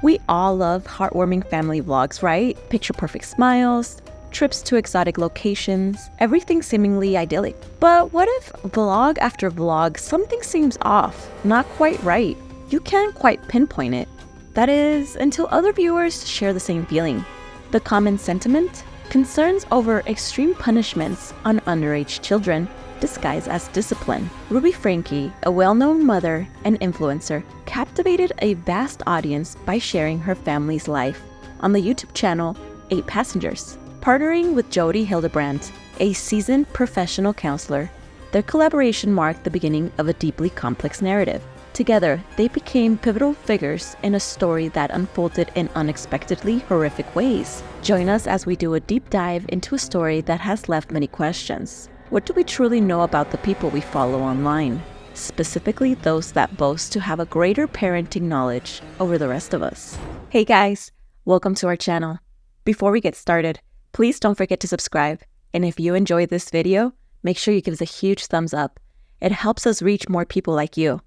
We all love heartwarming family vlogs, right? Picture-perfect smiles, trips to exotic locations, everything seemingly idyllic. But what if vlog after vlog, something seems off, not quite right? You can't quite pinpoint it. That is, until other viewers share the same feeling. The common sentiment? Concerns over extreme punishments on underage children disguised as discipline. Ruby Franke, a well-known mother and influencer, captivated a vast audience by sharing her family's life on the YouTube channel 8 Passengers. Partnering with Jodi Hildebrandt, a seasoned professional counselor, their collaboration marked the beginning of a deeply complex narrative. Together, they became pivotal figures in a story that unfolded in unexpectedly horrific ways. Join us as we do a deep dive into a story that has left many questions. What do we truly know about the people we follow online? Specifically those that boast to have a greater parenting knowledge over the rest of us. Hey guys, welcome to our channel. Before we get started, please don't forget to subscribe. And if you enjoyed this video, make sure you give us a huge thumbs up. It helps us reach more people like you.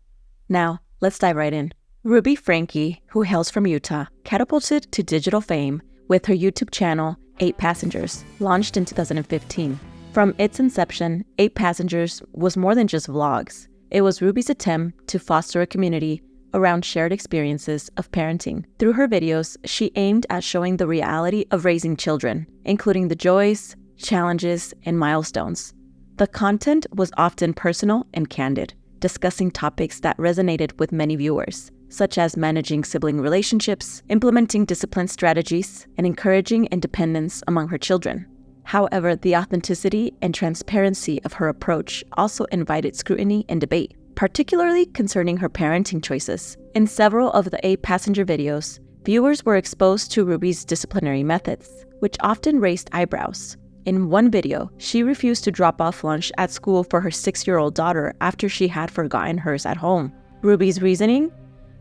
Now, let's dive right in. Ruby Franke, who hails from Utah, catapulted to digital fame with her YouTube channel, 8 Passengers, launched in 2015. From its inception, 8 Passengers was more than just vlogs. It was Ruby's attempt to foster a community around shared experiences of parenting. Through her videos, she aimed at showing the reality of raising children, including the joys, challenges, and milestones. The content was often personal and candid, discussing topics that resonated with many viewers, such as managing sibling relationships, implementing discipline strategies, and encouraging independence among her children. However, the authenticity and transparency of her approach also invited scrutiny and debate, particularly concerning her parenting choices. In several of the 8 Passenger videos, viewers were exposed to Ruby's disciplinary methods, which often raised eyebrows. In one video, she refused to drop off lunch at school for her 6-year-old daughter after she had forgotten hers at home. Ruby's reasoning?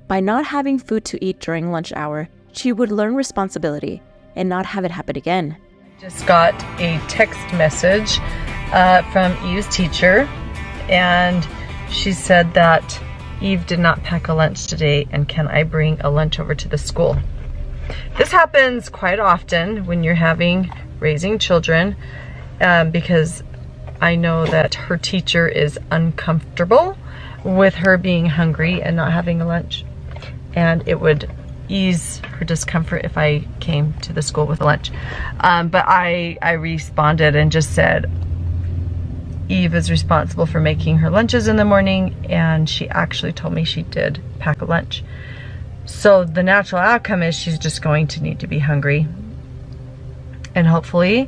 By not having food to eat during lunch hour, she would learn responsibility and not have it happen again. Just got a text message from Eve's teacher, and she said that Eve did not pack a lunch today, and can I bring a lunch over to the school? This happens quite often when you're raising children, because I know that her teacher is uncomfortable with her being hungry and not having a lunch, and it would ease her discomfort if I came to the school with a lunch. But I responded and just said Eve is responsible for making her lunches in the morning, and she actually told me she did pack a lunch. So the natural outcome is she's just going to need to be hungry, and hopefully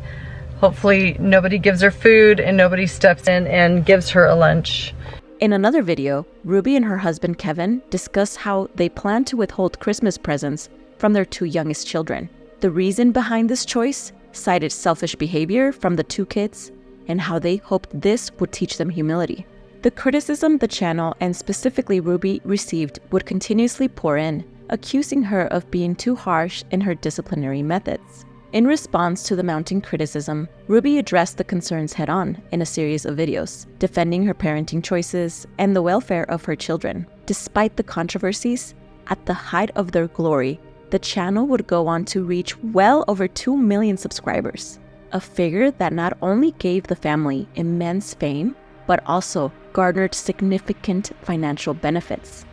nobody gives her food and nobody steps in and gives her a lunch. In another video, Ruby and her husband Kevin discuss how they plan to withhold Christmas presents from their 2 youngest children. The reason behind this choice cited selfish behavior from the 2 kids and how they hoped this would teach them humility. The criticism the channel and specifically Ruby received would continuously pour in, accusing her of being too harsh in her disciplinary methods. In response to the mounting criticism, Ruby addressed the concerns head-on in a series of videos, defending her parenting choices and the welfare of her children. Despite the controversies, at the height of their glory, the channel would go on to reach well over 2 million subscribers, a figure that not only gave the family immense fame, but also garnered significant financial benefits.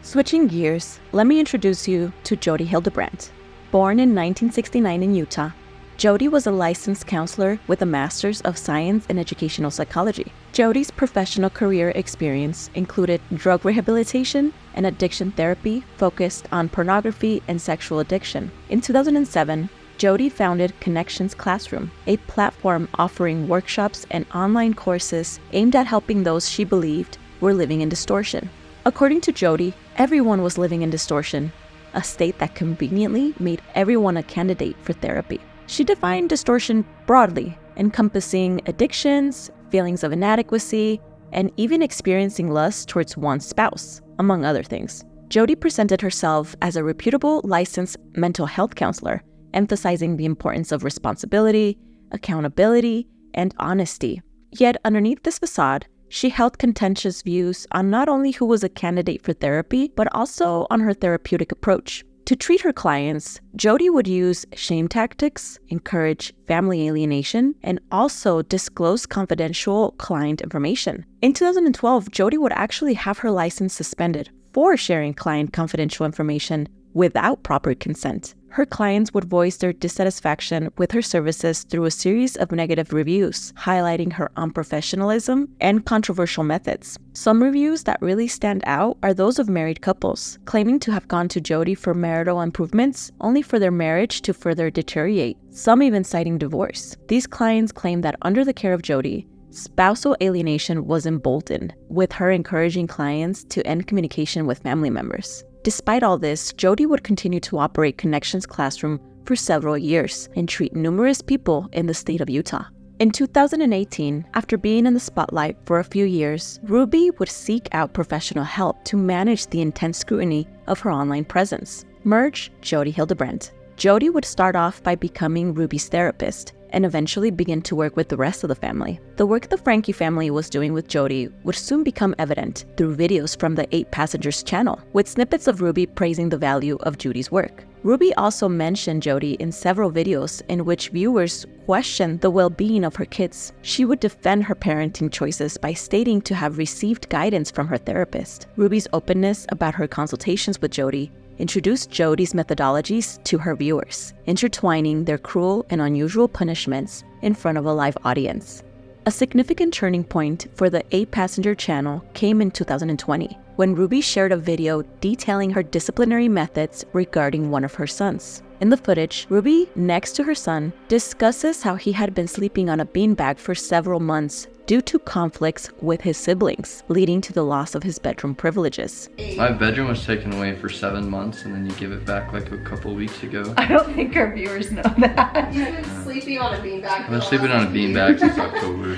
Switching gears, let me introduce you to Jodi Hildebrandt. Born in 1969 in Utah, Jodi was a licensed counselor with a Master's of Science in Educational Psychology. Jodi's professional career experience included drug rehabilitation and addiction therapy focused on pornography and sexual addiction. In 2007, Jodi founded Connections Classroom, a platform offering workshops and online courses aimed at helping those she believed were living in distortion. According to Jodi, everyone was living in distortion, a state that conveniently made everyone a candidate for therapy. She defined distortion broadly, encompassing addictions, feelings of inadequacy, and even experiencing lust towards one's spouse, among other things. Jodi presented herself as a reputable licensed mental health counselor, emphasizing the importance of responsibility, accountability, and honesty. Yet underneath this facade, she held contentious views on not only who was a candidate for therapy, but also on her therapeutic approach. To treat her clients, Jodi would use shame tactics, encourage family alienation, and also disclose confidential client information. In 2012, Jodi would actually have her license suspended for sharing client confidential information without proper consent. Her clients would voice their dissatisfaction with her services through a series of negative reviews, highlighting her unprofessionalism and controversial methods. Some reviews that really stand out are those of married couples, claiming to have gone to Jodi for marital improvements, only for their marriage to further deteriorate, some even citing divorce. These clients claim that under the care of Jodi, spousal alienation was emboldened, with her encouraging clients to end communication with family members. Despite all this, Jodi would continue to operate Connections Classroom for several years and treat numerous people in the state of Utah. In 2018, after being in the spotlight for a few years, Ruby would seek out professional help to manage the intense scrutiny of her online presence. Merge Jodi Hildebrandt. Jodi would start off by becoming Ruby's therapist and eventually begin to work with the rest of the family. The work the Franke family was doing with Jodi would soon become evident through videos from the 8 Passengers channel, with snippets of Ruby praising the value of Jodi's work. Ruby also mentioned Jodi in several videos in which viewers questioned the well-being of her kids. She would defend her parenting choices by stating to have received guidance from her therapist. Ruby's openness about her consultations with Jodi introduced Jodi's methodologies to her viewers, intertwining their cruel and unusual punishments in front of a live audience. A significant turning point for the 8 Passenger channel came in 2020, when Ruby shared a video detailing her disciplinary methods regarding one of her sons. In the footage, Ruby, next to her son, discusses how he had been sleeping on a beanbag for several months due to conflicts with his siblings, leading to the loss of his bedroom privileges. My bedroom was taken away for 7 months and then you give it back like a couple weeks ago. I don't think our viewers know that. You've been sleeping on a beanbag. I've been sleeping on a beanbag since October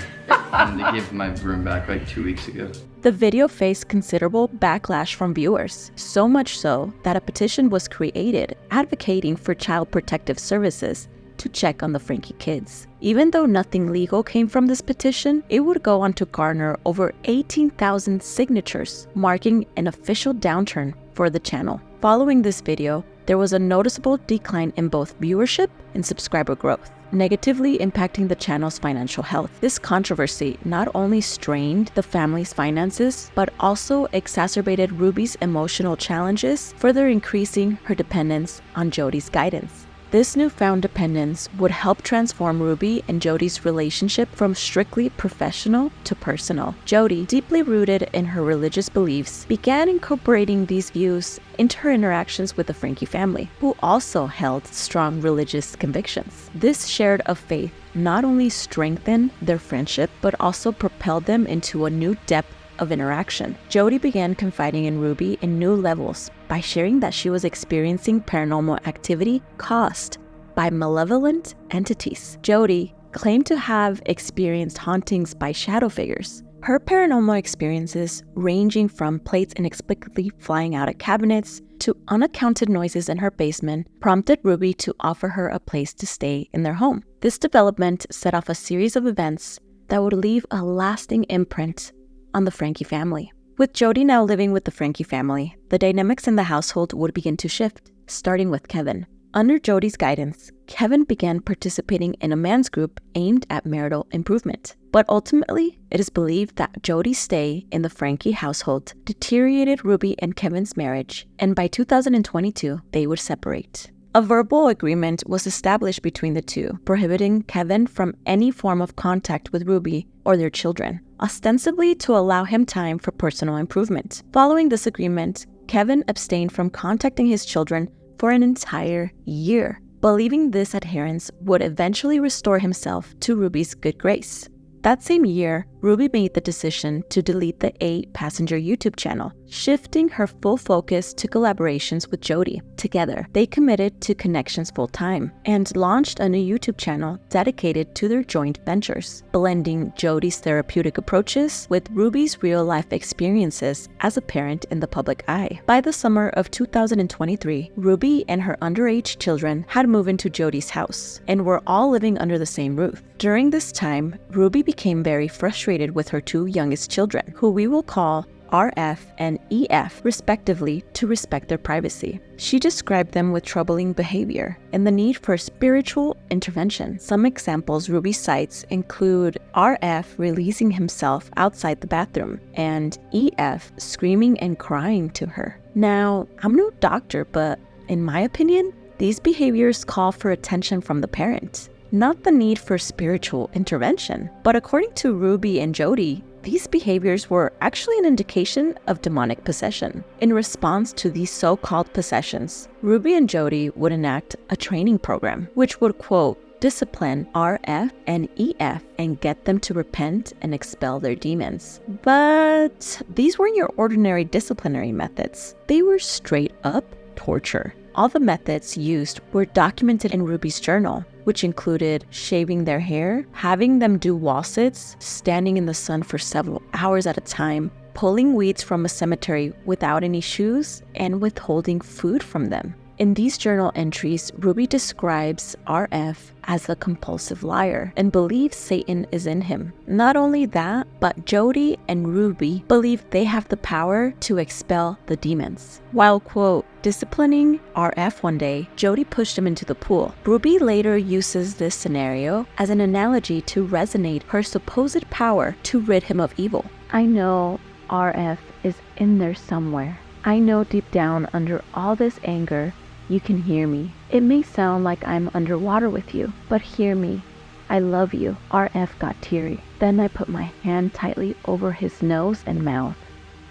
and they gave my room back like 2 weeks ago. The video faced considerable backlash from viewers, so much so that a petition was created advocating for child protective services to check on the Franke kids. Even though nothing legal came from this petition, it would go on to garner over 18,000 signatures, marking an official downturn for the channel. Following this video, there was a noticeable decline in both viewership and subscriber growth, negatively impacting the channel's financial health. This controversy not only strained the family's finances, but also exacerbated Ruby's emotional challenges, further increasing her dependence on Jodi's guidance. This newfound dependence would help transform Ruby and Jodi's relationship from strictly professional to personal. Jodi, deeply rooted in her religious beliefs, began incorporating these views into her interactions with the Franke family, who also held strong religious convictions. This shared of faith not only strengthened their friendship, but also propelled them into a new depth of interaction. Jodi began confiding in Ruby in new levels by sharing that she was experiencing paranormal activity caused by malevolent entities. Jodi claimed to have experienced hauntings by shadow figures. Her paranormal experiences, ranging from plates inexplicably flying out of cabinets to unaccounted noises in her basement, prompted Ruby to offer her a place to stay in their home. This development set off a series of events that would leave a lasting imprint on the Franke family. With Jodi now living with the Franke family, the dynamics in the household would begin to shift, starting with Kevin. Under Jodi's guidance, Kevin began participating in a man's group aimed at marital improvement. But ultimately, it is believed that Jodi's stay in the Franke household deteriorated Ruby and Kevin's marriage, and by 2022, they would separate. A verbal agreement was established between the two, prohibiting Kevin from any form of contact with Ruby or their children, ostensibly to allow him time for personal improvement. Following this agreement, Kevin abstained from contacting his children for an entire year, believing this adherence would eventually restore himself to Ruby's good grace. That same year, Ruby made the decision to delete the 8 Passenger YouTube channel, shifting her full focus to collaborations with Jodi. Together, they committed to Connections full-time and launched a new YouTube channel dedicated to their joint ventures, blending Jodi's therapeutic approaches with Ruby's real-life experiences as a parent in the public eye. By the summer of 2023, Ruby and her underage children had moved into Jodi's house and were all living under the same roof. During this time, Ruby became very frustrated with her 2 youngest children, who we will call RF and EF, respectively, to respect their privacy. She described them with troubling behavior and the need for spiritual intervention. Some examples Ruby cites include RF releasing himself outside the bathroom and EF screaming and crying to her. Now, I'm no doctor, but in my opinion, these behaviors call for attention from the parent, not the need for spiritual intervention. But according to Ruby and Jodi, these behaviors were actually an indication of demonic possession. In response to these so-called possessions, Ruby and Jodi would enact a training program, which would, quote, discipline RF and EF and get them to repent and expel their demons. But these weren't your ordinary disciplinary methods. They were straight up torture. All the methods used were documented in Ruby's journal, which included shaving their hair, having them do wall sits, standing in the sun for several hours at a time, pulling weeds from a cemetery without any shoes, and withholding food from them. In these journal entries, Ruby describes RF as a compulsive liar and believes Satan is in him. Not only that, but Jodi and Ruby believe they have the power to expel the demons. While, quote, disciplining RF one day, Jodi pushed him into the pool. Ruby later uses this scenario as an analogy to resonate her supposed power to rid him of evil. I know RF is in there somewhere. I know deep down under all this anger, you can hear me. It may sound like I'm underwater with you, but hear me. I love you. RF got teary. Then I put my hand tightly over his nose and mouth.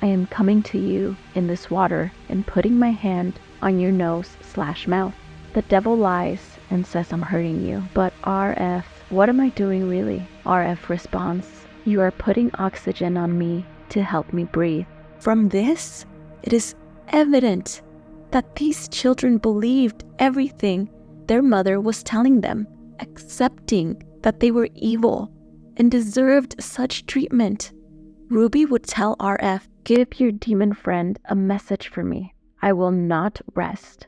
I am coming to you in this water and putting my hand on your nose/mouth. The devil lies and says I'm hurting you. But RF, what am I doing really? RF responds, you are putting oxygen on me to help me breathe. From this, it is evident that these children believed everything their mother was telling them, accepting that they were evil and deserved such treatment. Ruby would tell RF, give your demon friend a message for me. I will not rest.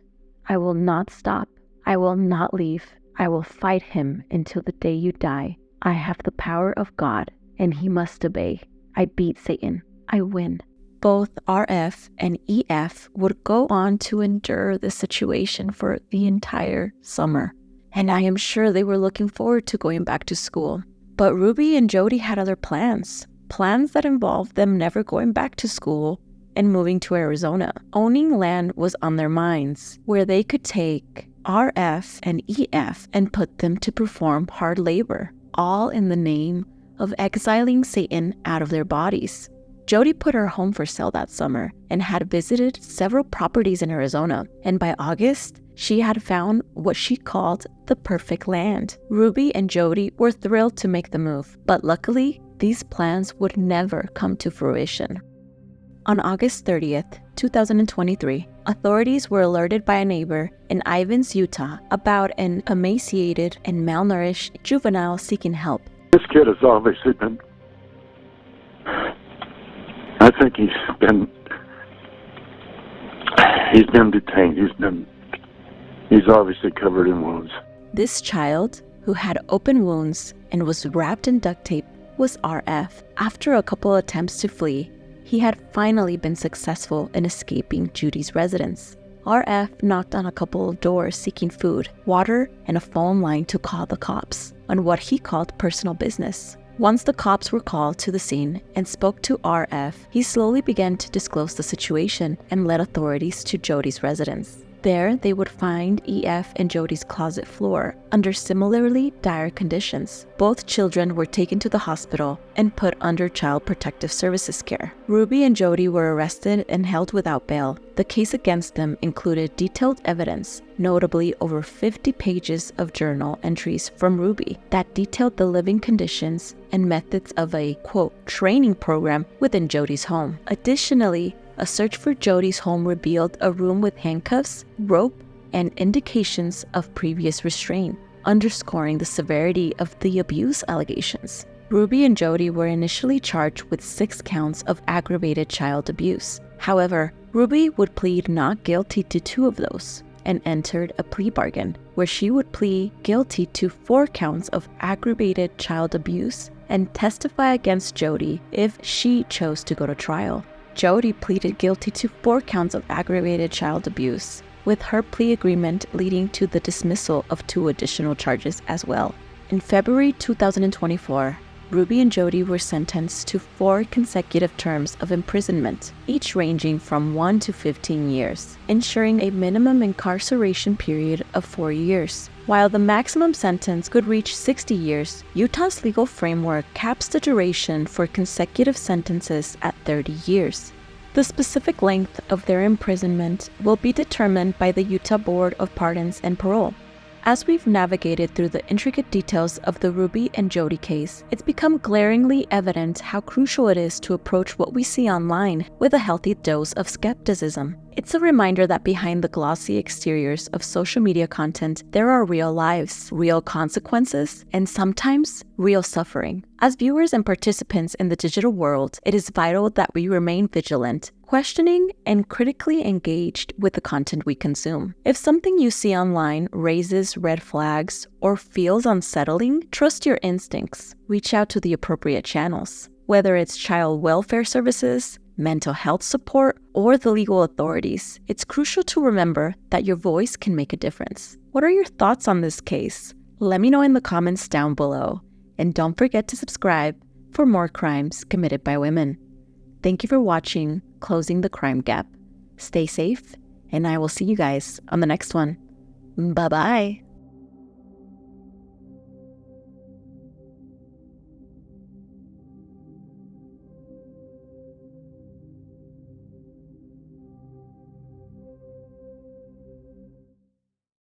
I will not stop. I will not leave. I will fight him until the day you die. I have the power of God, and he must obey. I beat Satan. I win. Both RF and EF would go on to endure the situation for the entire summer, and I am sure they were looking forward to going back to school. But Ruby and Jodi had other plans that involved them never going back to school and moving to Arizona. Owning land was on their minds, where they could take RF and EF and put them to perform hard labor, all in the name of exiling Satan out of their bodies. Jodi put her home for sale that summer and had visited several properties in Arizona, and by August, she had found what she called the perfect land. Ruby and Jodi were thrilled to make the move, but luckily, these plans would never come to fruition. On August 30th, 2023, authorities were alerted by a neighbor in Ivins, Utah, about an emaciated and malnourished juvenile seeking help. This kid has obviously been, I think he's been detained. He's obviously covered in wounds. This child, who had open wounds and was wrapped in duct tape, was RF. After a couple attempts to flee, he had finally been successful in escaping Judy's residence. RF knocked on a couple of doors seeking food, water, and a phone line to call the cops on what he called personal business. Once the cops were called to the scene and spoke to RF, he slowly began to disclose the situation and led authorities to Jody's residence. There, they would find EF and Jody's closet floor under similarly dire conditions. Both children were taken to the hospital and put under Child Protective Services care. Ruby and Jodi were arrested and held without bail. The case against them included detailed evidence, notably over 50 pages of journal entries from Ruby that detailed the living conditions and methods of a, quote, training program within Jody's home. Additionally, a search for Jody's home revealed a room with handcuffs, rope, and indications of previous restraint, underscoring the severity of the abuse allegations. Ruby and Jodi were initially charged with 6 counts of aggravated child abuse. However, Ruby would plead not guilty to 2 of those and entered a plea bargain where she would plead guilty to 4 counts of aggravated child abuse and testify against Jodi if she chose to go to trial. Jodi pleaded guilty to 4 counts of aggravated child abuse, with her plea agreement leading to the dismissal of 2 additional charges as well. In February 2024, Ruby and Jodi were sentenced to 4 consecutive terms of imprisonment, each ranging from 1 to 15 years, ensuring a minimum incarceration period of 4 years. While the maximum sentence could reach 60 years, Utah's legal framework caps the duration for consecutive sentences at 30 years. The specific length of their imprisonment will be determined by the Utah Board of Pardons and Parole. As we've navigated through the intricate details of the Ruby and Jodi case, it's become glaringly evident how crucial it is to approach what we see online with a healthy dose of skepticism. It's a reminder that behind the glossy exteriors of social media content, there are real lives, real consequences, and sometimes real suffering. As viewers and participants in the digital world, it is vital that we remain vigilant, questioning and critically engaged with the content we consume. If something you see online raises red flags or feels unsettling, trust your instincts. Reach out to the appropriate channels. Whether it's child welfare services, mental health support, or the legal authorities, it's crucial to remember that your voice can make a difference. What are your thoughts on this case? Let me know in the comments down below. And don't forget to subscribe for more crimes committed by women. Thank you for watching Closing the Crime Gap. Stay safe, and I will see you guys on the next one. Bye-bye.